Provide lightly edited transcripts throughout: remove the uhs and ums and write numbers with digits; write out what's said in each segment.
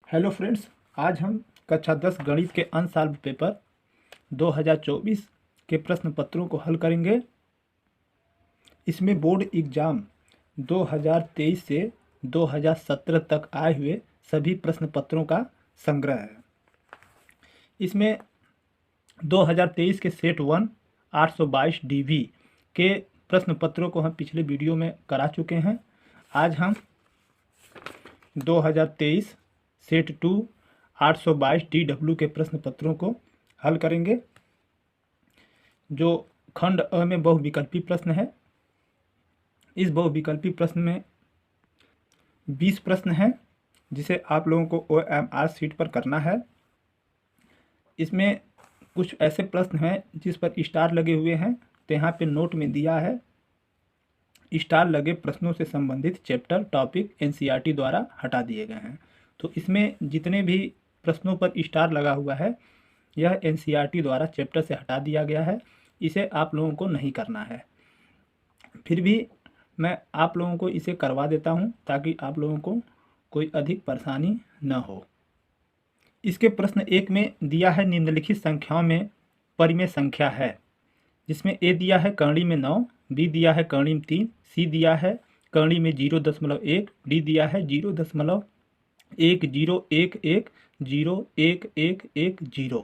Hello friends, आज हम कक्षा 10 गणित के अनसॉल्व पेपर 2024 के प्रश्न पत्रों को हल करेंगे। इसमें बोर्ड एग्ज़ाम 2023 से 2017 तक आए हुए सभी प्रश्न पत्रों का संग्रह है। इसमें 2023 के सेट 1 822 DV के प्रश्न पत्रों को हम पिछले वीडियो में करा चुके हैं। आज हम 2023 सेट 2 822 DW के प्रश्न पत्रों को हल करेंगे। जो खंड अ में बहुविकल्पी प्रश्न है, इस बहुविकल्पी प्रश्न में 20 प्रश्न हैं जिसे आप लोगों को OMR शीट पर करना है। इसमें कुछ ऐसे प्रश्न हैं जिस पर स्टार लगे हुए हैं, तो यहाँ पे नोट में दिया है स्टार लगे प्रश्नों से संबंधित चैप्टर टॉपिक NCERT द्वारा हटा दिए गए हैं। तो इसमें जितने भी प्रश्नों पर स्टार लगा हुआ है यह NCERT द्वारा चैप्टर से हटा दिया गया है। इसे आप लोगों को नहीं करना है। फिर भी मैं आप लोगों को इसे करवा देता हूं ताकि आप लोगों को कोई अधिक परेशानी न हो। इसके प्रश्न 1 में दिया है निम्नलिखित संख्याओं में परिमेय संख्या है, जिसमें ए दिया है कर्णी में 9, बी दिया है कर्णी में 3, सी दिया है कर्णी में 0.1, डी दिया है 0.101110।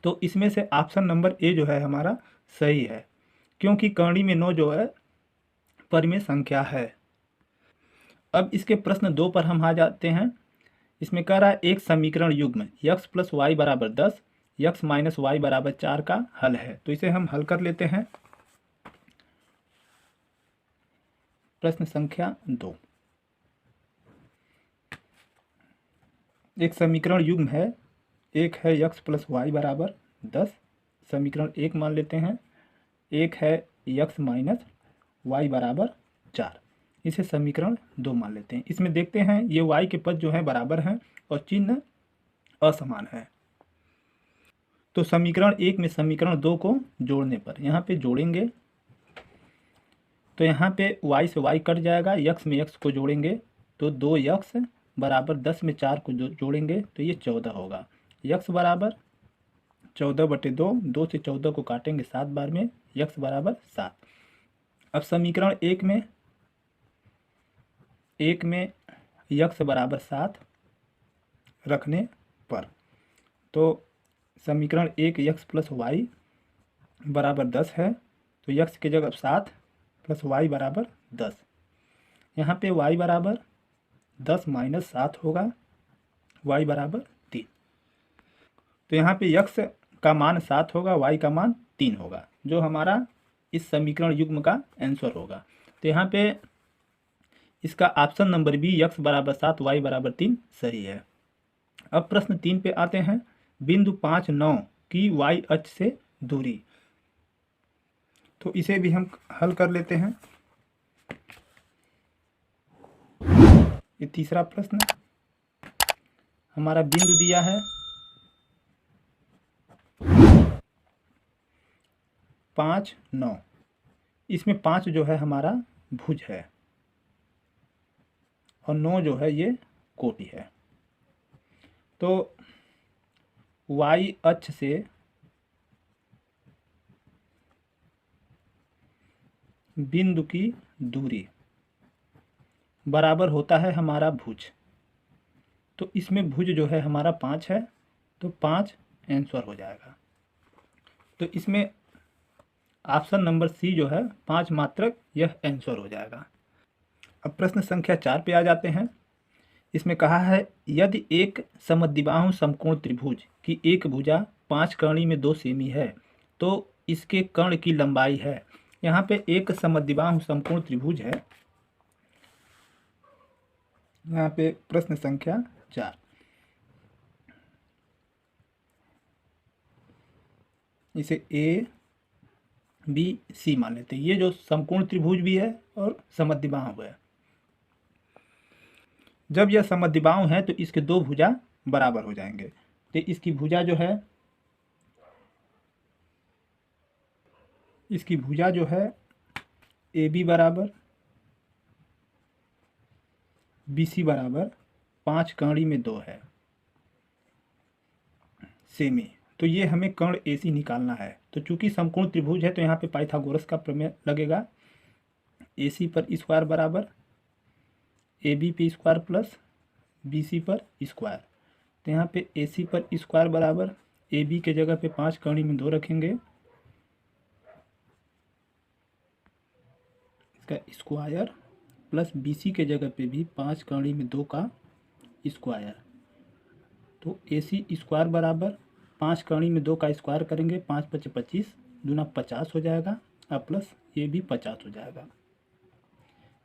तो इसमें से ऑप्शन नंबर ए जो है हमारा सही है, क्योंकि कर्णी में 9 जो है परिमेय संख्या है। अब इसके प्रश्न 2 पर हम आ जाते हैं। इसमें कह रहा है एक समीकरण युग्म x + y = 10, x - y = 4 का हल है। तो इसे हम हल कर लेते हैं। प्रश्न संख्या 2, एक समीकरण युग्म है। एक है x + y = 10, समीकरण 1 मान लेते हैं। एक है x - y = 4, इसे समीकरण 2 मान लेते हैं। इसमें देखते हैं ये y के पद जो हैं बराबर हैं और चिन्ह असमान है। तो समीकरण 1 में समीकरण 2 को जोड़ने पर यहाँ पे जोड़ेंगे तो यहाँ पे y से y कट जाएगा, x में x को जोड़ेंगे तो 2x = 10 में 4 को जोड़ेंगे तो ये 14 होगा। x = 14/2, 2 से 14 को काटेंगे 7 बार में, x = 7। अब समीकरण 1 में x = 7 रखने पर, तो समीकरण 1 x + y = 10 है, तो x की जगह 7 + y = 10। यहाँ पे y = 10 - 7 होगा, y = 3। तो यहाँ पे x का मान 7 होगा, y का मान 3 होगा, जो हमारा इस समीकरण युग्म का आंसर होगा। तो यहाँ पे इसका option number B x = 7 y = 3 सही है। अब प्रश्न 3 पे आते हैं। बिंदु 5, 9 की y अक्ष से दूरी, तो इसे भी हम हल कर लेते हैं। ये तीसरा प्रश्न, हमारा बिंदु दिया है 5, 9, इसमें 5 जो है हमारा भुज है और 9 जो है ये कोटि है। तो y अक्ष से बिंदु की दूरी बराबर होता है हमारा भुज। तो इसमें भुज जो है हमारा 5 है, तो 5 आंसर हो जाएगा। तो इसमें ऑप्शन नंबर सी जो है 5 मात्रक, यह आंसर हो जाएगा। अब प्रश्न संख्या 4 पे आ जाते हैं। इसमें कहा है यदि एक समद्विबाहु समकोण त्रिभुज की एक भुजा 5 कर्णी में 2 सेमी है तो इसके कर्ण की लंबाई है। यहाँ पे एक समद्विबाहु समकोण त्रिभुज है। यहाँ पे प्रश्न संख्या 4, इसे A B C मान लेते हैं। ये जो समकोण त्रिभुज भी है और समद्विबाहु है। जब यह समद्विबाहु है तो इसके दो भुजा बराबर हो जाएंगे। तो इसकी भुजा जो है AB बराबर BC बराबर 5 कड़ी में 2 है सेमी, तो ये हमें कर्ण AC निकालना है। तो चूंकि समकोण त्रिभुज है तो यहाँ पे पाइथागोरस का प्रमेय लगेगा। AC पर स्क्वायर बराबर AB पे स्क्वायर प्लस BC पर स्क्वायर। तो यहाँ पे AC पर स्क्वायर बराबर AB के जगह पे 5 कड़ी में 2 रखेंगे, इसका स्क्वायर प्लस BC के जगह पे भी 5 कड़ी में 2 का स्क्वायर। तो AC स्क्वायर बराबर 5 कड़ी में 2 का स्क्वायर करेंगे, 5 पचे 25 दूना 50 हो जाएगा और प्लस ये भी 50 हो जाएगा।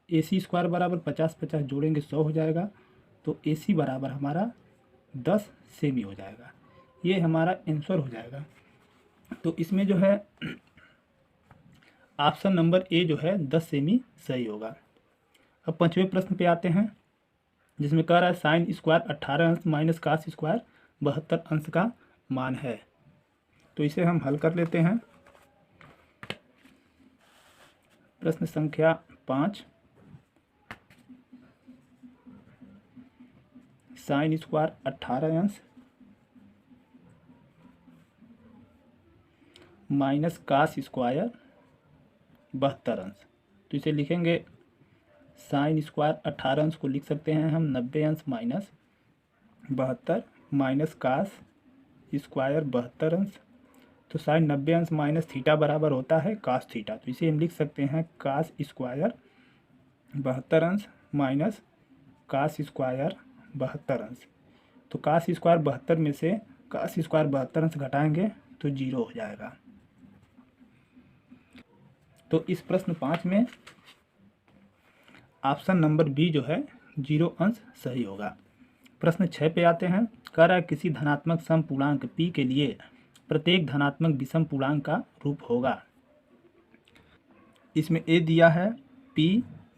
AC स्क्वायर बराबर 50 50 जोड़ेंगे 100 हो जाएगा। तो AC बराबर हमारा 10 सेमी हो जाएगा। ये हमारा आंसर हो जाएगा। तो इसमें जो है ऑप्शन नंबर ए जो है 10 सेमी सही होगा। अब 5वें प्रश्न पे आते हैं, जिसमें कह रहा है साइन स्क्वायर 18 अंश माइनस कास स्क्वायर 72 अंश का मान है। तो इसे हम हल कर लेते हैं। प्रश्न संख्या 5, साइन स्क्वायर 18 अंश माइनस कास स्क्वायर 72 अंश। तो इसे लिखेंगे साइन स्क्वायर 18 अंश को लिख सकते हैं हम 90 अंश माइनस 72 माइनस कास स्क्वायर 72 अंश। तो साइन 90 अंश माइनस थीटा बराबर होता है कास थीटा। तो इसे हम लिख सकते हैं कास स्क्वायर 72 अंश माइनस कास स्क्वायर 72 अंश। तो कास स्क्वायर 72 में से कास स्क्वायर 72 अंश घटाएंगे तो 0 हो जाएगा। तो इस प्रश्न 5 में ऑप्शन नंबर बी जो है 0 अंश सही होगा। प्रश्न 6 पे आते हैं। कह रहा है किसी धनात्मक सम पूर्णांक p के लिए प्रत्येक धनात्मक विषम पूर्णांक का रूप होगा। इसमें a दिया है p,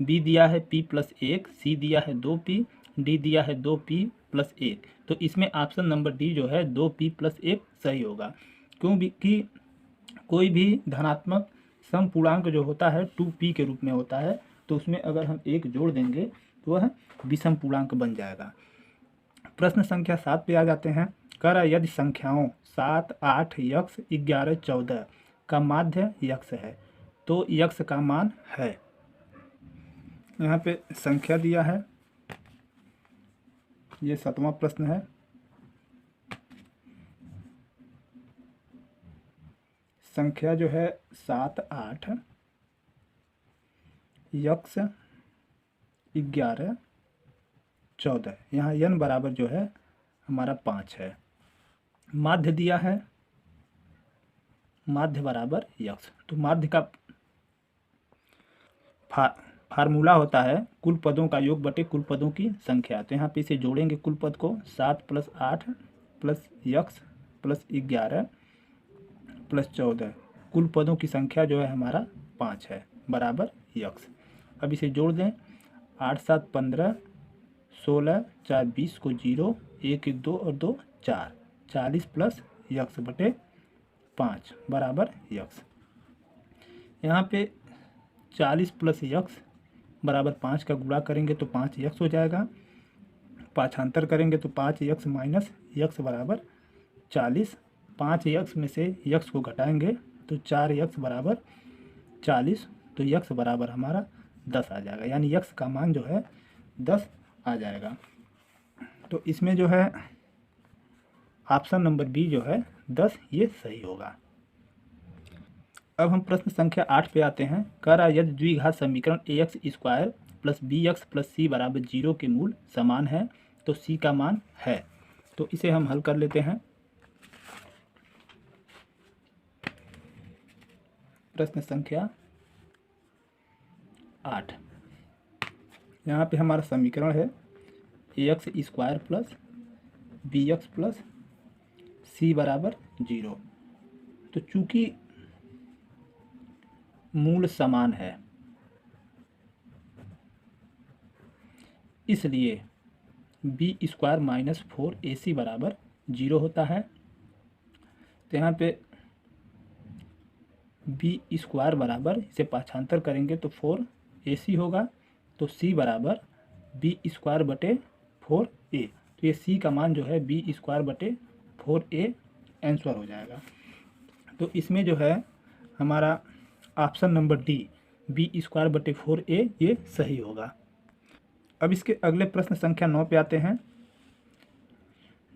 b दिया है p प्लस 1, c दिया है 2p, d दिया है 2p प्लस 1। तो इसमें ऑप्शन नंबर डी जो है 2p प्लस 1 सही होगा, क्योंकि कोई भी धनात्मक सम पूर्णांक जो होता है 2p के रूप में होता है, तो उसमें अगर हम 1 जोड़ देंगे तो वह विषम पूर्णांक बन जाएगा। प्रश्न संख्या 7 पे आ जाते हैं। कह रहा है यदि संख्याओं 7, 8, यक्स 11, 14 का माध्य यक्स है तो यक्स का मान है। यहाँ पे संख्या दिया है, ये 7वां प्रश्न है। संख्या जो है 7, 8, यक्स 11, 14, यहाँ n बराबर जो है हमारा 5 है। माध्य दिया है, माध्य बराबर यक्स। तो माध्य का फार्मूला होता है कुल पदों का योग बटे कुल पदों की संख्या। तो यहाँ पे इसे जोड़ेंगे कुल पद को 7 plus 8 plus x plus 11 plus 14, कुल पदों की संख्या जो है हमारा 5 है बराबर यक्स। अब इसे जोड़ दें 8 7 15 16 4 20 को 0 1 1 2 और 2 4, 40 प्लस यक्स बटे 5 बराबर यक्स। यहाँ पे 40 प्लस यक्स बराबर 5 का गुणा करेंगे तो 5 यक्स हो जाएगा, पाछांतर करेंगे तो 5 यक्स माइनस यक्स बराबर 40। 5 यक्स में से यक्स को घटाएंगे तो 4 यक्स बराबर 40। तो यक्स बराबर हमारा 10 आ जाएगा, यानी यक्स का मान जो है 10 आ जाएगा। तो इसमें जो है ऑप्शन नंबर बी जो है 10 ये सही होगा। अब हम प्रश्न संख्या 8 पे आते हैं। कह रहा है यदि द्विघात समीकरण ax square plus bx plus c बराबर 0 के मूल समान है तो c का मान है। तो इसे हम हल कर लेते हैं। प्रश्न संख्या 8, यहाँ पे हमारा समीकरण है ax square plus bx plus c बराबर 0। तो चूंकि मूल समान है इसलिए बी स्क्वायर माइनस 4ac बराबर 0 होता है। तो यहाँ पे बी स्क्वायर बराबर इसे पाछांतर करेंगे तो 4ac होगा। तो c बराबर बी स्क्वायर बटे 4 ए। तो ये सी का मान जो है b²/4a आंसर हो जाएगा। तो इसमें जो है हमारा ऑप्शन नंबर डी b²/4a ये सही होगा। अब इसके अगले प्रश्न संख्या 9 पे आते हैं,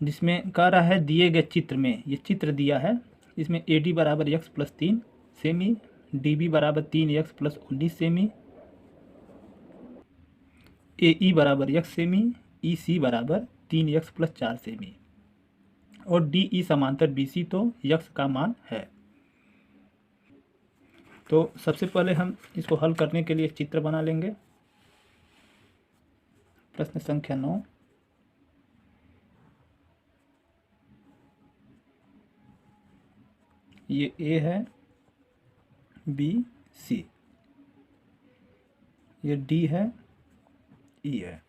जिसमें कह रहा है दिए गए चित्र में, ये चित्र दिया है, इसमें AD बराबर x+3 सेमी, DB बराबर 3x+19 सेमी, AE बराबर x सेमी, EC बराबर 3x+4 सेमी और DE समांतर BC तो x का मान है। तो सबसे पहले हम इसको हल करने के लिए चित्र बना लेंगे। प्रश्न संख्या 9, ये A है, B C, ये D है, E है।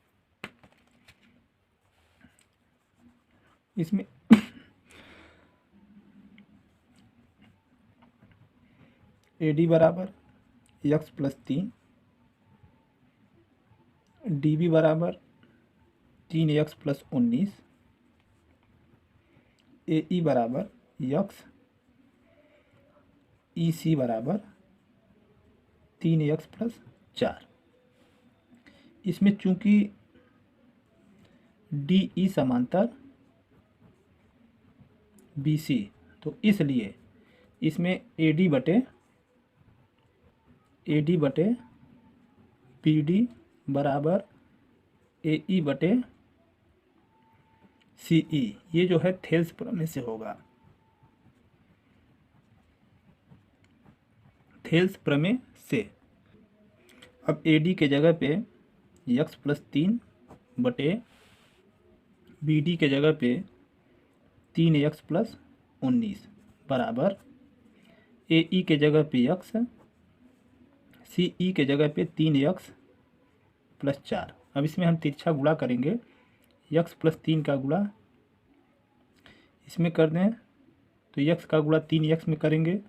इसमें AD बराबर x+3, DB बराबर 3x+19, AE बराबर x, EC बराबर 3x+4। इसमें चूंकि DE समांतर BC, तो इसलिए इसमें AD बटे BD बराबर AE बटे CE, ये जो है थेल्स प्रमेय से होगा। थेल्स प्रमेय से अब AD के जगह पे x+3 बटे BD के जगह पे 3x+19 बराबर AE के जगह पे x, CE के जगह पे 3x+4। अब इसमें हम तिरछा गुणा करेंगे, x+3 का गुणा इसमें कर दें तो x का गुणा 3x में करेंगे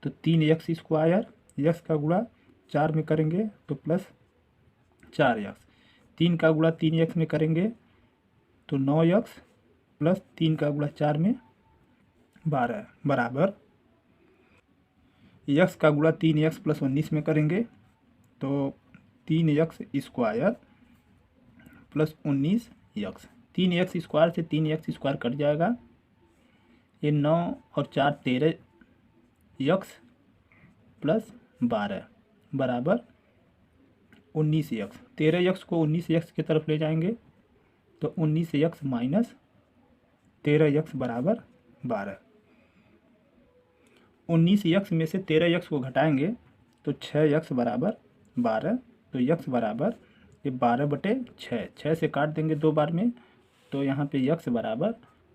तो 3x², x का गुणा 4 में करेंगे तो +4x, 3 का गुणा 3x में करेंगे तो 9x प्लस 3 का गुणा 4 में 12 बराबर x का गुणा 3x+19 में करेंगे तो 3x² प्लस 19x, 3x² से 3x² कट जाएगा, ये 9 और 4 13x प्लस 12 बराबर 19x। 13x को 19x की तरफ ले जाएंगे तो 19x माइनस 13x बराबर 12। 19x में से 13x को घटाएंगे तो 6x बराबर 12, तो x बराबर ये 12/6, 6 से काट देंगे 2 बार में तो यहाँ पे x बराबर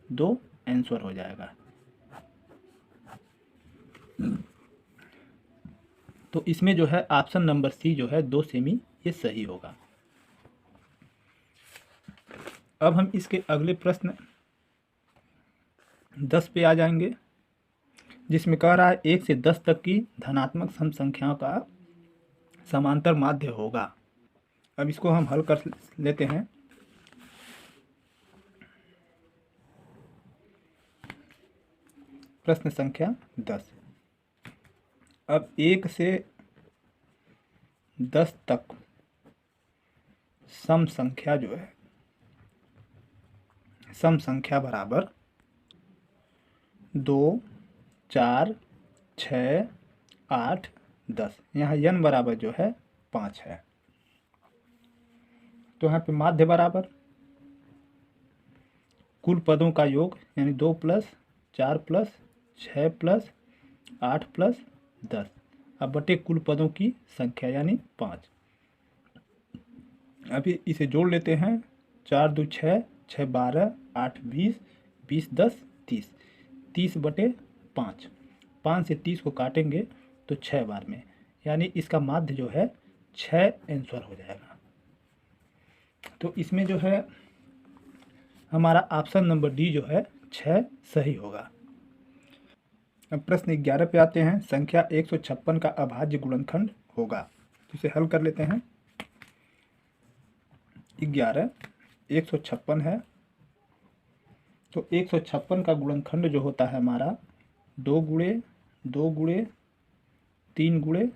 2 आंसर हो जाएगा। तो इसमें जो है ऑप्शन नंबर सी जो है 2 सेमी ये सही होगा। अब हम इसके अगले प्रश्न 10 पे आ जाएंगे, जिसमें कह रहा है 1 से 10 तक की धनात्मक सम संख्याओं का समांतर माध्य होगा। अब इसको हम हल कर लेते हैं। प्रश्न संख्या 10, अब 1 से 10 तक सम संख्या जो है, सम संख्या बराबर 2, 4, 6, 8, 10, यहाँ n बराबर जो है 5 है। तो यहाँ पे माध्य बराबर कुल पदों का योग यानी 2 + 4 + 6 + 8 + 10 अब बटे कुल पदों की संख्या यानी 5। अभी इसे जोड़ लेते हैं, 4 2 6, 6 12, 8 20, 20 10 30, 30/5, 5 से 30 को काटेंगे तो 6 बार में, यानी इसका माध्य जो है 6 आंसर हो जाएगा। तो इसमें जो है हमारा ऑप्शन नंबर डी जो है 6 सही होगा। अब प्रश्न 11 पे आते हैं, संख्या 156 का अभाज्य गुणनखंड होगा। तो इसे हल कर लेते हैं। 11 156 है। तो 156 का गुणनखंड जो होता है हमारा 2 × 2 × 3 ×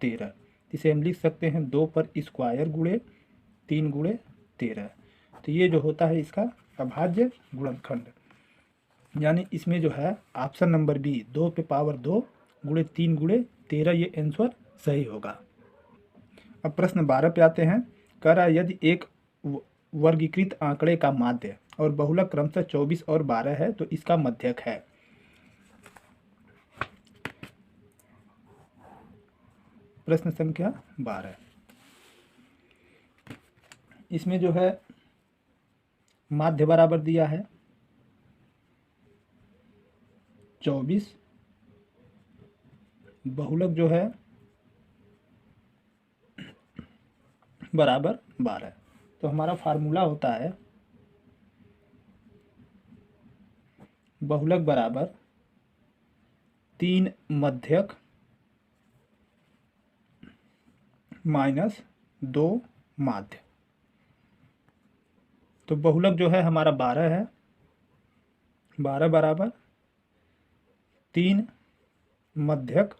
13। इसे हम लिख सकते हैं 2 पर स्क्वायर गुणे 3 × 13। तो ये जो होता है इसका अभाज्य गुणनखंड, यानी इसमें जो है ऑप्शन नंबर बी 2 पे पावर 2 गुणे 3 × 13 ये आंसर सही होगा। अब प्रश्न 12 पे आते हैं। कह रहा है यदि एक वर्गीकृत आंकड़े का माध्य और बहुलक क्रमशः 24 और 12 है तो इसका मध्यक है। प्रश्न संख्या 12, इसमें जो है माध्य बराबर दिया है 24, बहुलक जो है बराबर 12। तो हमारा फार्मूला होता है बहुलक बराबर 3 मध्यक माइनस 2 माध्य। तो बहुलक जो है हमारा 12 है, 12 बराबर 3 मध्यक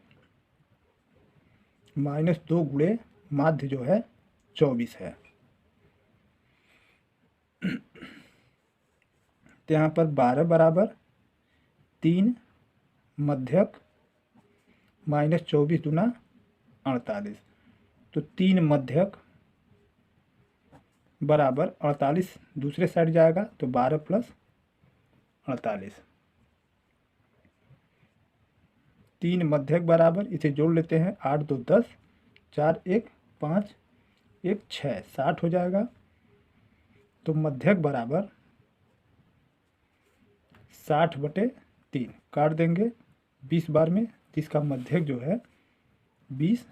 माइनस 2 गुणे माध्य जो है 24 है। तो यहाँ पर 12 बराबर 3 मध्यक माइनस 24 दूना 48। तो 3 मध्यक बराबर 48 दूसरे साइड जाएगा तो 12 + 48। 3 मध्यक बराबर इसे जोड़ लेते हैं 8 2 10, 4 1 5 1 6 60 हो जाएगा। तो मध्यक बराबर 60/3 काट देंगे 20 बार में, जिसका मध्यक जो है 20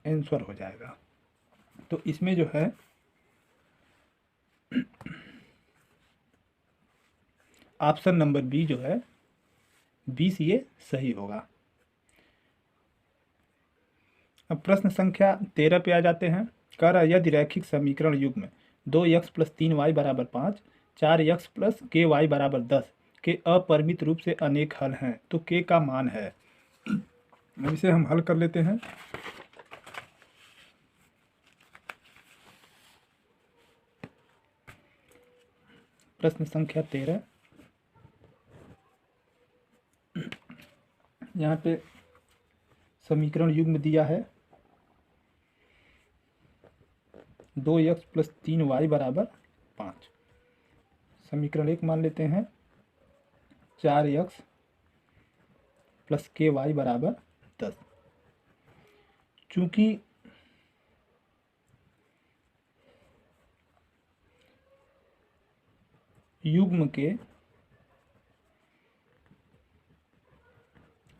आंसर हो जाएगा। तो इसमें जो है ऑप्शन नंबर बी जो है 20 ये सही होगा। अब प्रश्न संख्या 13 पे आ जाते हैं। कह रहा है यदि रैखिक समीकरण युग्म 2x + 3y = 5, 4x + ky = 10 के अपरिमित रूप से अनेक हल हैं तो k का मान है। अब इसे हम हल कर लेते हैं। प्रश्न संख्या 13, यहाँ पे समीकरण युग्म दिया है 2x + 3y = 5। समीकरण 1 मान लेते हैं 4x + ky = 10। चूँकि युग्म के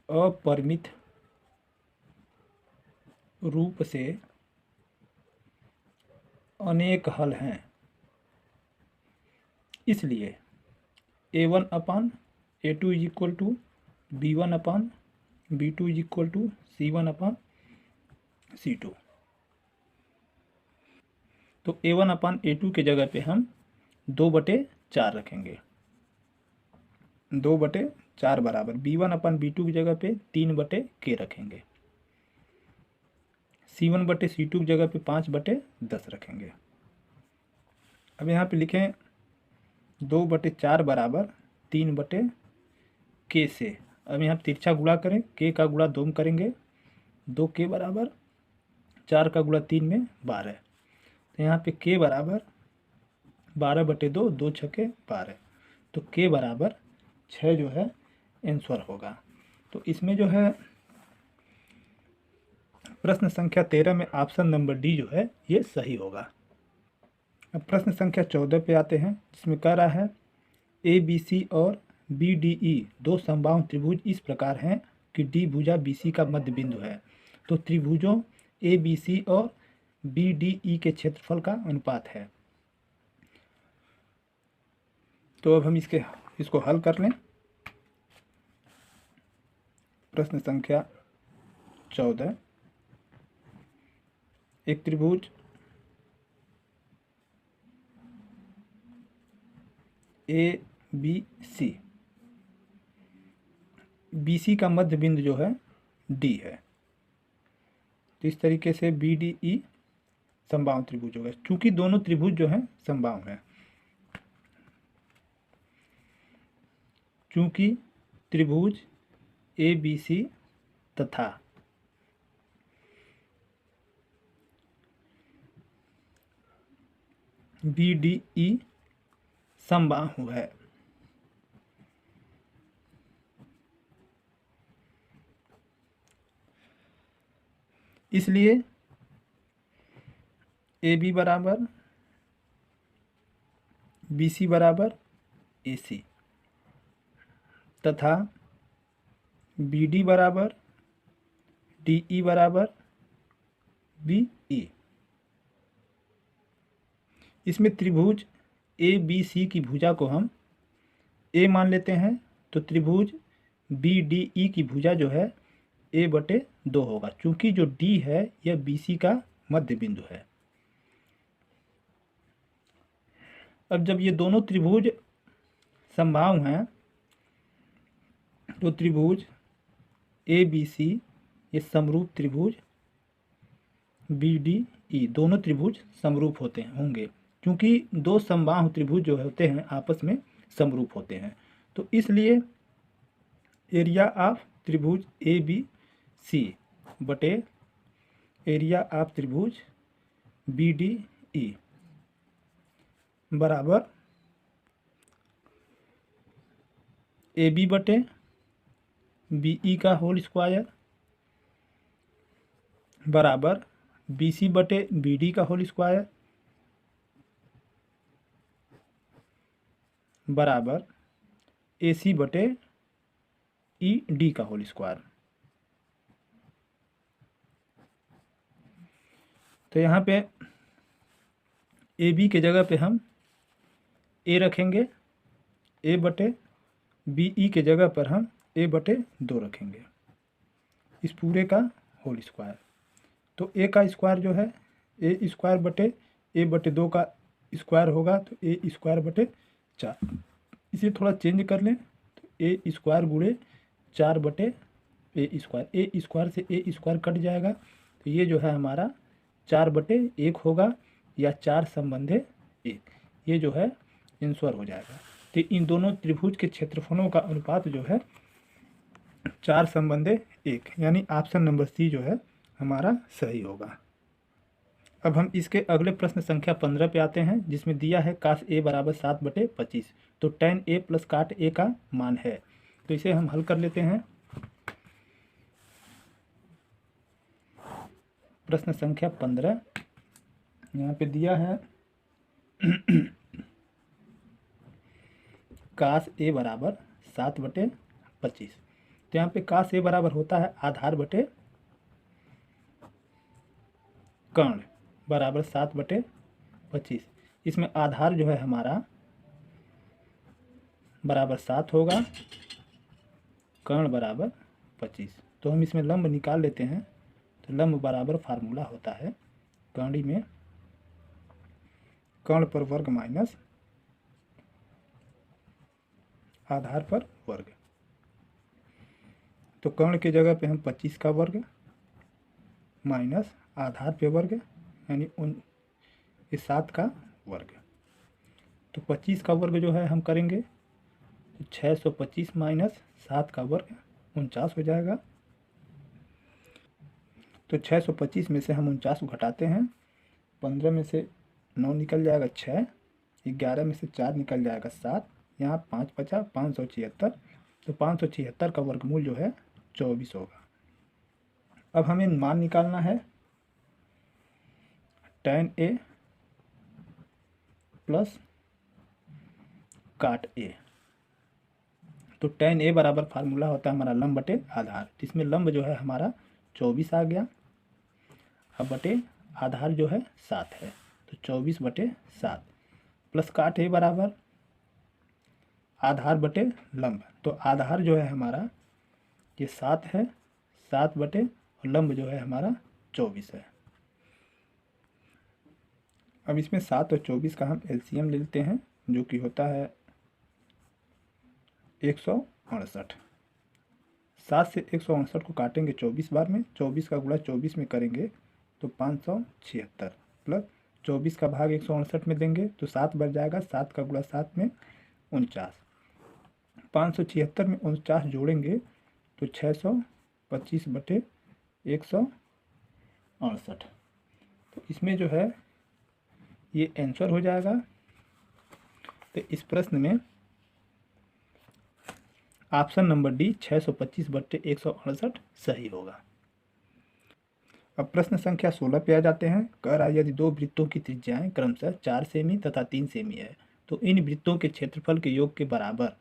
अपरिमित रूप से अनेक हल हैं, इसलिए a1/a2 = b1/b2 = c1/c2। तो a1/a2 के जगह पे हम 2/4 रखेंगे। 2/4 बराबर b1/b2 की जगह पे 3/k रखेंगे। c1/c2 की जगह पे 5/10 रखेंगे। अब यहाँ पे लिखें 2/4 बराबर 3/k से। अब यहाँ तिरछा गुणा करें, k का गुणा 2 में करेंगे, 2k बराबर 4 का गुणा 3 में 12। तो यहाँ पे k बराबर 12/2, 2 छके 12। तो k बराबर 6 जो है आंसर होगा। तो इसमें जो है प्रश्न संख्या 13 में ऑप्शन नंबर डी जो है ये सही होगा। अब प्रश्न संख्या 14 पे आते हैं, जिसमें कह रहा है ABC और BDE दो समबाहु त्रिभुज इस प्रकार हैं कि D भुजा BC का मध्य बिंदु है। तो त्रिभुजों ABC और BDE के क्षेत्रफल का अनुपात है। तो अब हम इसको हल कर लें। प्रश्न संख्या 14, एक त्रिभुज A B C, B C का मध्य बिंदु जो है डी है। तो इस तरीके से बी डी ई समबाहु त्रिभुज होगा, चूंकि दोनों त्रिभुज जो हैं समबाहु हैं। चूंकि त्रिभुज ए बी सी तथा बी डी ई समबाहु है, इसलिए ए बी बराबर बी सी बराबर ए सी तथा बी डी बराबर डी ई बराबर बी ई। इसमें त्रिभुज ए बी सी की भुजा को हम ए मान लेते हैं, तो त्रिभुज बी डी ई की भुजा जो है ए बटे 2 होगा, क्योंकि जो डी है यह बी सी का मध्य बिंदु है। अब जब ये दोनों त्रिभुज समबाहु हैं तो त्रिभुज ए बी सी ये समरूप त्रिभुज बी डी ई दोनों त्रिभुज समरूप होंगे, क्योंकि दो समबाहु त्रिभुज जो होते हैं आपस में समरूप होते हैं। तो इसलिए एरिया ऑफ त्रिभुज ए बी सी बटे एरिया ऑफ त्रिभुज बी डी ई बराबर ए बी बटे बी ई का होल स्क्वायर बराबर बी सी बटे बी डी का होल स्क्वायर बराबर ए सी बटे ई डी का होल स्क्वायर। तो यहाँ पे ए बी के जगह पे हम ए रखेंगे, ए बटे बी ई के जगह पर हम ए बटे 2 रखेंगे, इस पूरे का होल स्क्वायर। तो ए का स्क्वायर जो है ए स्क्वायर बटे ए बटे 2 का स्क्वायर होगा, तो ए स्क्वायर बटे 4। इसे थोड़ा चेंज कर लें तो ए स्क्वायर गुणे 4 बटे ए स्क्वायर से ए स्क्वायर कट जाएगा, तो ये जो है हमारा 4 बटे 1 होगा, या 4 संबंधे 1, ये जो है आंसर हो जाएगा। तो इन दोनों त्रिभुज के क्षेत्रफलों का अनुपात जो है 4 संबंधे 1, यानी ऑप्शन नंबर सी जो है हमारा सही होगा। अब हम इसके अगले प्रश्न संख्या 15 पे आते हैं, जिसमें दिया है काश ए बराबर 7 बटे 25, तो tan ए प्लस काट ए का मान है। तो इसे हम हल कर लेते हैं। प्रश्न संख्या 15 यहाँ पे दिया है काश ए बराबर 7 बटे 25। तो यहाँ पे काश ए बराबर होता है आधार बटे कर्ण बराबर 7 बटे 25। इसमें आधार जो है हमारा बराबर 7 होगा, कर्ण बराबर 25। तो हम इसमें लंब निकाल लेते हैं। तो लंब बराबर फार्मूला होता है कर्ण में कर्ण पर वर्ग माइनस आधार पर वर्ग। तो कर्ण के जगह पे हम 25 का वर्ग माइनस आधार पे वर्ग, यानी 7 का वर्ग। तो 25 का वर्ग जो है हम करेंगे तो 625 माइनस 7 का वर्ग 49 हो जाएगा। तो 625 में से हम 49 को घटाते हैं, 15 में से 9 निकल जाएगा 6, 11 में से 4 निकल जाएगा 7, यहाँ 5 बचा 576। तो 576 का वर्गमूल जो है 24 होगा। अब हमें मान निकालना है tan ए प्लस काट ए। तो tan ए बराबर फार्मूला होता है हमारा लंब बटे आधार, जिसमें लंब जो है हमारा 24 आ गया, अब बटे आधार जो है 7 है, तो 24 बटे 7 प्लस काट ए बराबर आधार बटे लंब। तो आधार जो है हमारा ये 7 है, 7 बटे और लंब जो है हमारा 24 है। अब इसमें 7 और 24 का हम एलसीएम ले लेते हैं, जो कि होता है 168। 7 से 168 को काटेंगे 24 बार में, 24 का गुणा 24 में करेंगे तो 576 प्लस 24 का भाग 168 में देंगे तो 7 बच जाएगा, 7 का गुणा 7 में 49। 576 में 49 जोड़ेंगे तो 625/168। तो इसमें जो है ये आंसर हो जाएगा। तो इस प्रश्न में ऑप्शन नंबर डी 625/168 सही होगा। अब प्रश्न संख्या 16 पे आ जाते हैं। कह रहा है यदि दो वृत्तों की त्रिज्याएं क्रमशः 4 सेमी तथा 3 सेमी है तो इन वृत्तों के क्षेत्रफल के योग के बराबर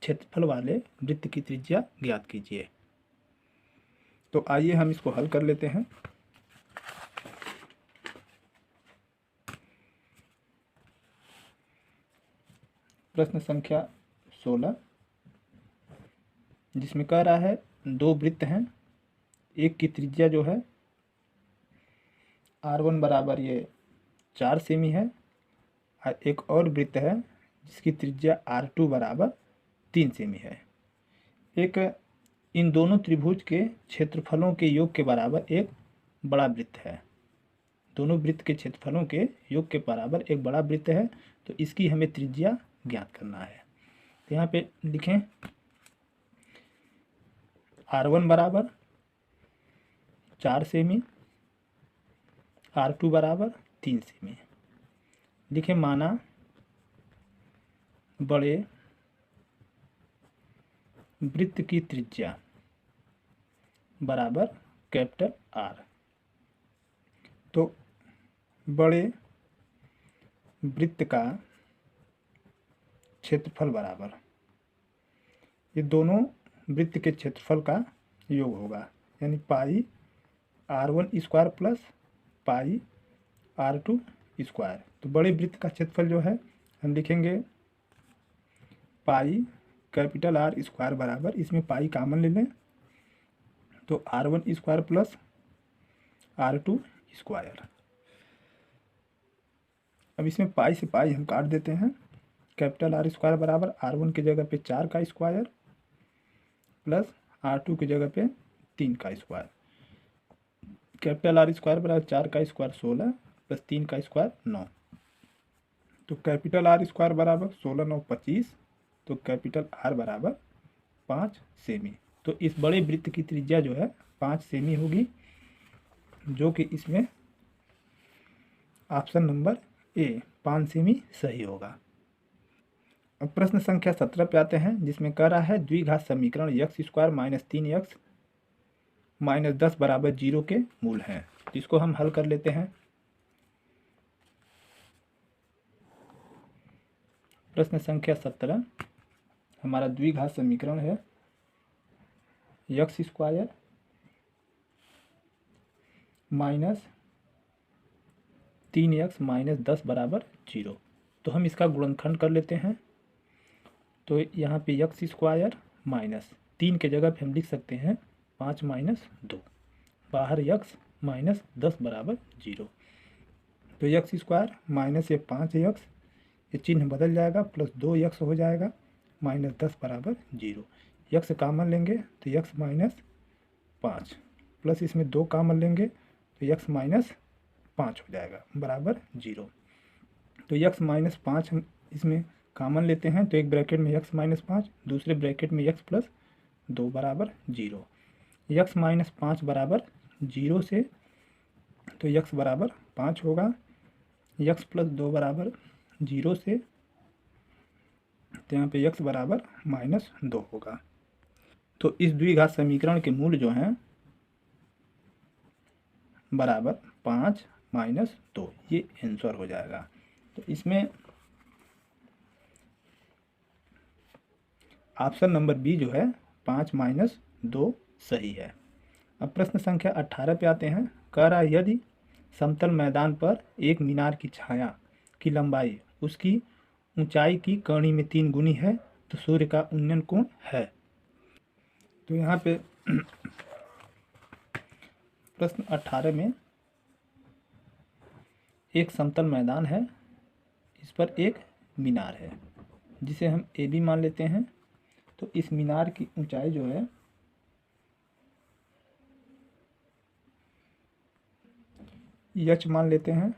क्षेत्रफल वाले वृत्त की त्रिज्या ज्ञात कीजिए। तो आइए हम इसको हल कर लेते हैं। प्रश्न संख्या 16 जिसमें कह रहा है दो वृत्त हैं, एक की त्रिज्या जो है R1 बराबर ये 4 सेमी है और एक और वृत्त है जिसकी त्रिज्या R2 बराबर 3 सेमी है। एक इन दोनों त्रिभुज के क्षेत्रफलों के योग के बराबर एक बड़ा वृत्त है। दोनों वृत्त के क्षेत्रफलों के योग के बराबर एक बड़ा वृत्त है, तो इसकी हमें त्रिज्या ज्ञात करना है। तो यहाँ पे लिखें R1 बराबर 4 सेमी, R2 बराबर 3 सेमी। लिखें माना बड़े वृत्त की त्रिज्या बराबर कैपिटल R। तो बड़े वृत्त का क्षेत्रफल बराबर ये दोनों वृत्त के क्षेत्रफल का योग होगा, यानी पाई R1 square plus pi R2 square. तो बड़े वृत्त का क्षेत्रफल जो है हम लिखेंगे पाई कैपिटल R स्क्वायर बराबर, इसमें पाई कामन ले लें तो R1 square plus R2 square. अब इसमें पाई से पाई हम काट देते हैं। कैपिटल R स्क्वायर बराबर R1 की जगह पे 4 का स्क्वायर प्लस R2 की जगह पे 3 का स्क्वायर। कैपिटल R स्क्वायर बराबर 4 का स्क्वायर 16 प्लस 3 का स्क्वायर 9। तो कैपिटल R स्क्वायर बराबर 16 9 25। तो कैपिटल R बराबर 5 सेमी। तो इस बड़े वृत्त की त्रिज्या जो है 5 सेमी होगी, जो कि इसमें ऑप्शन नंबर ए 5 सेमी सही होगा। अब प्रश्न संख्या 17 पे आते हैं, जिसमें कह रहा है द्विघात समीकरण x square minus 3x minus 10 बराबर 0 के मूल हैं। इसको हम हल कर लेते हैं। प्रश्न संख्या 17 हमारा द्विघात समीकरण है x square minus 3x minus 10 बराबर 0। तो हम इसका गुणनखंड कर लेते हैं। तो यहाँ पे x स्क्वायर माइनस 3 के जगह पे हम लिख सकते हैं 5 माइनस 2, बाहर x माइनस 10 बराबर 0। तो x स्क्वायर माइनस ये 5x, ये चिन्ह बदल जाएगा, प्लस 2x हो जाएगा, माइनस 10 बराबर 0। x कामन लेंगे तो x माइनस 5 प्लस इसमें 2 कामन लेंगे तो x माइनस 5 हो जाएगा बराबर 0। तो x माइनस 5 हम इसमें कामन लेते हैं तो एक ब्रैकेट में x माइनस 5, दूसरे ब्रैकेट में x प्लस 2 बराबर 0। x माइनस 5 बराबर 0 से तो x बराबर 5 होगा, x प्लस 2 बराबर 0 से तो यहाँ पे x बराबर माइनस 2 होगा। तो इस द्विघात समीकरण के मूल जो हैं बराबर 5 माइनस 2, ये आंसर हो जाएगा। तो इसमें ऑप्शन नंबर बी जो है 5 माइनस 2 सही है। अब प्रश्न संख्या 18 पे आते हैं। कह रहा है यदि समतल मैदान पर एक मीनार की छाया की लंबाई उसकी ऊंचाई की कौणी में 3 गुनी है तो सूर्य का उन्नयन कोण है। तो यहाँ पे प्रश्न 18 में एक समतल मैदान है, इस पर एक मीनार है जिसे हम ए बी मान लेते हैं। तो इस मीनार की ऊंचाई जो है यच मान लेते हैं।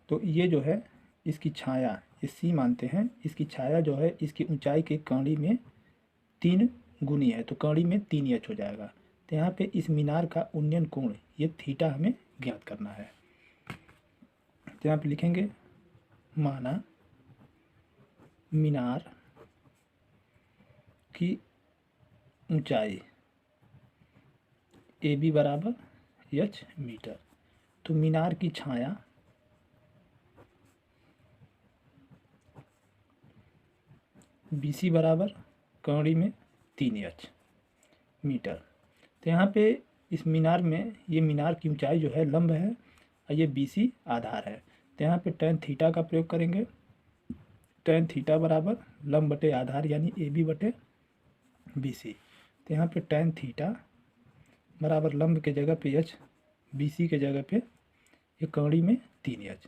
तो ये जो है इसकी छाया, ये सी मानते हैं, इसकी छाया जो है इसकी ऊंचाई के कड़ी में 3 गुनी है, तो कड़ी में 3 एच हो जाएगा। तो यहाँ पे इस मीनार का उन्नयन कोण ये थीटा हमें ज्ञात करना है। तो यहाँ पे लिखेंगे माना मीनार की ऊंचाई ए बी बराबर एच मीटर। तो मीनार की छाया बी सी बराबर कड़ी में 3 एच मीटर। तो यहाँ पे इस मीनार में ये मीनार की ऊंचाई जो है लंब है और ये बी सी आधार है। तो यहाँ पे tan थीटा का प्रयोग करेंगे। tan थीटा बराबर लंब बटे आधार यानी ए बी बटे बी सी। तो यहाँ पे tan थीटा बराबर लंब के जगह पे एच, बी सी के जगह पे ये कड़ी में 3 एच,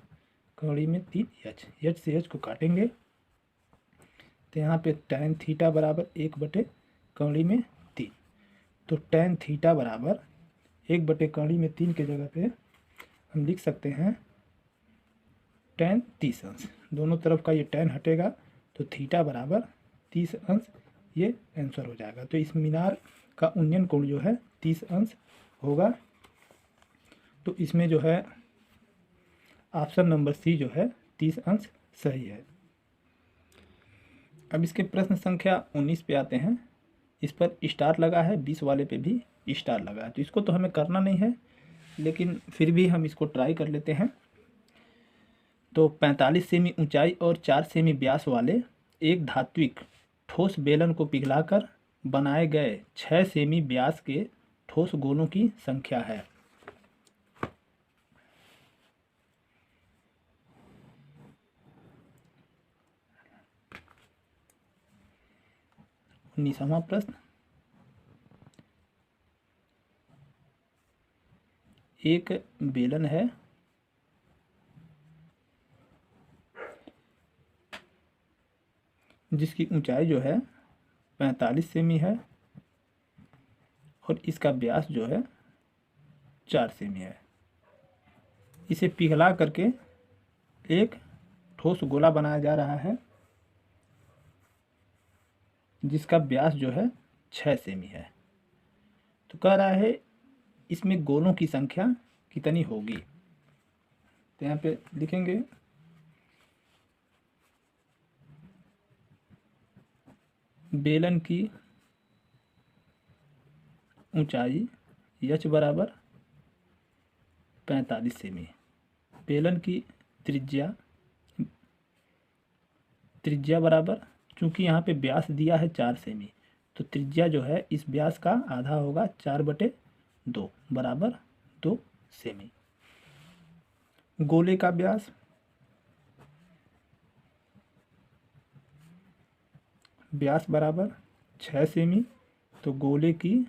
कड़ी में 3 एच, एच से एच को काटेंगे। तो यहाँ पे tan थीटा बराबर 1 बटे कड़ी में 3। तो tan थीटा बराबर 1 बटे कड़ी में 3 के जगह पे हम लिख सकते हैं tan 30 अंश। दोनों तरफ का ये tan हटेगा तो थीटा बराबर 30 अंश ये आंसर हो जाएगा। तो इस मीनार का उन्नयन कोण जो है 30 अंश होगा। तो इसमें जो है ऑप्शन नंबर सी जो है 30 अंश सही है। अब इसके प्रश्न संख्या 19 पे आते हैं। इस पर स्टार लगा है, 20 वाले पे भी स्टार लगा है। तो इसको तो हमें करना नहीं है, लेकिन फिर भी हम इसको ट्राई कर लेते हैं। तो 45 सेमी ऊंचाई और 4 सेमी व्यास वाले एक धात्विक ठोस बेलन को पिघलाकर बनाए गए 6 सेमी व्यास के ठोस गोलों की संख्या है। उन्नीसवां प्रश्न, एक बेलन है जिसकी ऊंचाई जो है 45 सेमी है और इसका व्यास जो है 4 सेमी है। इसे पिघला करके एक ठोस गोला बनाया जा रहा है जिसका व्यास जो है 6 सेमी है। तो कह रहा है इसमें गोलों की संख्या कितनी होगी। तो यहाँ पे लिखेंगे बेलन की ऊंचाई एच बराबर 45 सेमी, बेलन की त्रिज्या बराबर, चूंकि यहाँ पे व्यास दिया है 4 सेमी, तो त्रिज्या जो है इस व्यास का आधा होगा 4/2 बराबर 2 सेमी। गोले का व्यास बराबर 6 सेमी, तो गोले की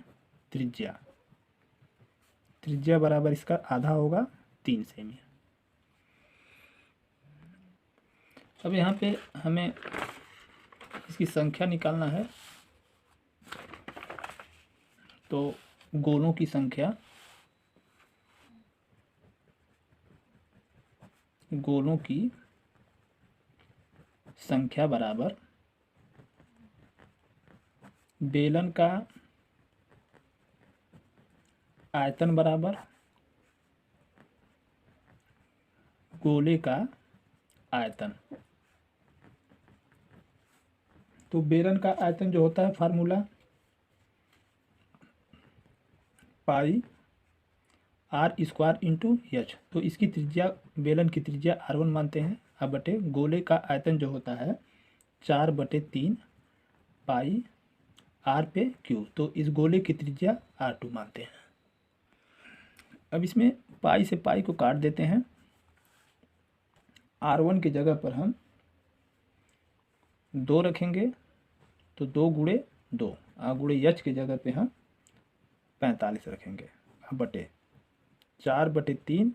त्रिज्या बराबर इसका आधा होगा 3 सेमी। अब यहाँ पे हमें इसकी संख्या निकालना है। तो गोलों की संख्या बराबर बेलन का आयतन बराबर गोले का आयतन। तो बेलन का आयतन जो होता है फार्मूला पाई r² इंटू एच। तो इसकी त्रिज्या, बेलन की त्रिज्या r1 मानते हैं, अब बटे गोले का आयतन जो होता है 4/3 पाई r पे क्यू। तो इस गोले की त्रिज्या r2 मानते हैं। अब इसमें पाई से पाई को काट देते हैं। r1 की जगह पर हम 2 रखेंगे, तो 2 गुणे 2 गुणे एच की जगह पे हम 45 रखेंगे, अब बटे 4/3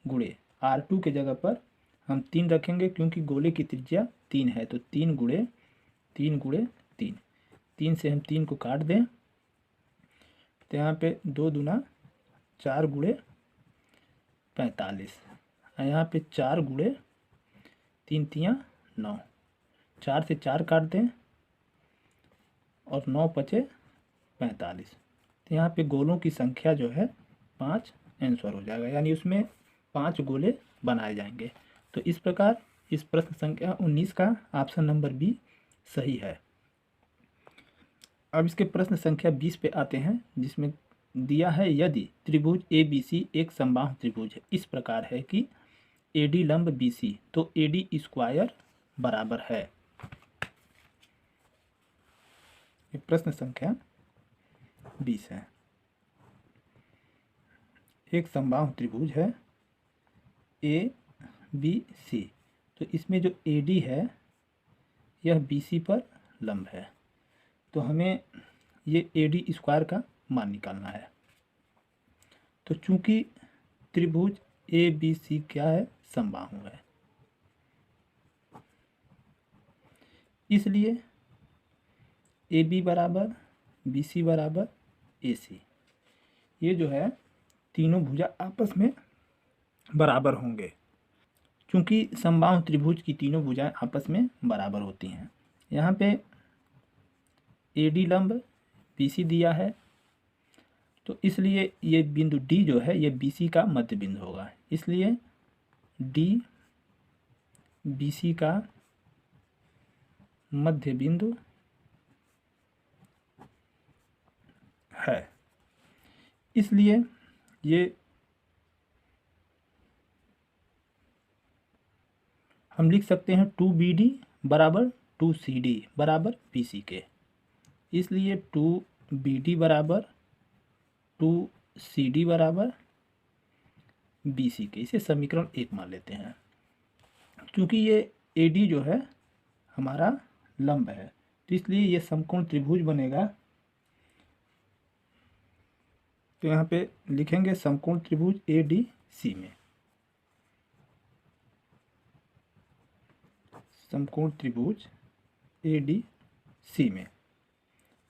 गुणे r2 के जगह पर हम 3 रखेंगे, क्योंकि गोले की त्रिज्या 3 है, तो 3 गुणे 3। 3 से हम 3 को काट दें तो यहाँ पे 2 दूना 4 गुणे 45, यहाँ पे 4 गुणे 3 तियाँ 9, 4 से 4 काट दें और 9 पचे 45। तो यहाँ पे गोलों की संख्या जो है 5 आंसर हो जाएगा, यानी उसमें 5 गोले बनाए जाएंगे। तो इस प्रकार इस प्रश्न संख्या 19 का ऑप्शन नंबर बी सही है। अब इसके प्रश्न संख्या 20 पे आते हैं, जिसमें दिया है यदि त्रिभुज ABC एक समबाहु त्रिभुज है, इस प्रकार है कि AD लंब BC तो AD स्क्वायर बराबर है। ये प्रश्न संख्या 20 है। एक समबाहु त्रिभुज है ABC, तो इसमें जो AD है यह BC पर लंब है, तो हमें ये AD स्क्वायर का मान निकालना है। तो चूंकि त्रिभुज ABC क्या है, समबाहु है, इसलिए AB बराबर BC बराबर AC, ये जो है तीनों भुजा आपस में बराबर होंगे, क्योंकि समबाहु त्रिभुज की तीनों भुजाएं आपस में बराबर होती हैं। यहाँ पे AD लंब BC दिया है, तो इसलिए ये बिंदु D जो है ये BC का मध्य बिंदु होगा, इसलिए D BC का मध्य बिंदु है। इसलिए ये हम लिख सकते हैं 2BD बराबर 2CD बराबर BC के, इसलिए 2BD बराबर 2CD बराबर BC के, इसे समीकरण 1 मान लेते हैं। क्योंकि ये AD जो है हमारा लंब है, तो इसलिए ये समकोण त्रिभुज बनेगा। तो यहाँ पे लिखेंगे समकोण त्रिभुज ADC में, समकोण त्रिभुज ADC में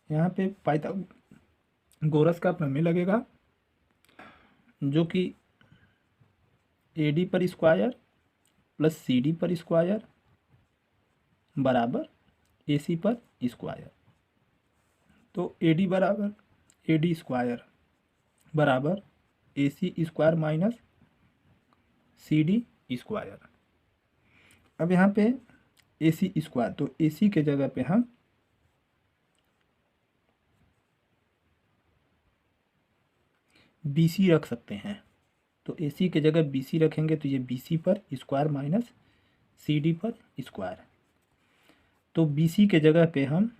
यहाँ पे पाइथागोरस का प्रमेय लगेगा, जो कि AD पर स्क्वायर प्लस CD पर स्क्वायर बराबर AC पर स्क्वायर। तो AD बराबर AD स्क्वायर बराबर AC square minus CD square. अब यहाँ पे AC स्क्वायर, तो AC के जगह पे हम BC रख सकते हैं, तो AC के जगह BC रखेंगे तो ये BC पर स्क्वायर माइनस CD पर स्क्वायर। तो BC के जगह पे हम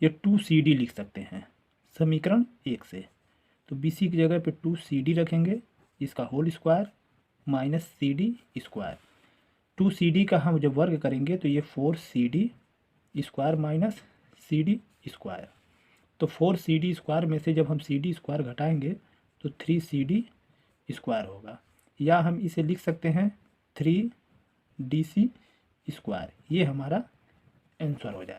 ये 2CD लिख सकते हैं समीकरण 1 से। तो BC की जगह पे 2CD रखेंगे, इसका whole square minus CD square. 2CD का हम जब वर्ग करेंगे तो ये 4CD square minus CD square. तो 4CD स्क्वायर में से जब हम CD स्क्वायर घटाएंगे तो 3CD स्क्वायर होगा, या हम इसे लिख सकते हैं 3DC स्क्वायर। ये हमारा आंसर हो जाएगा।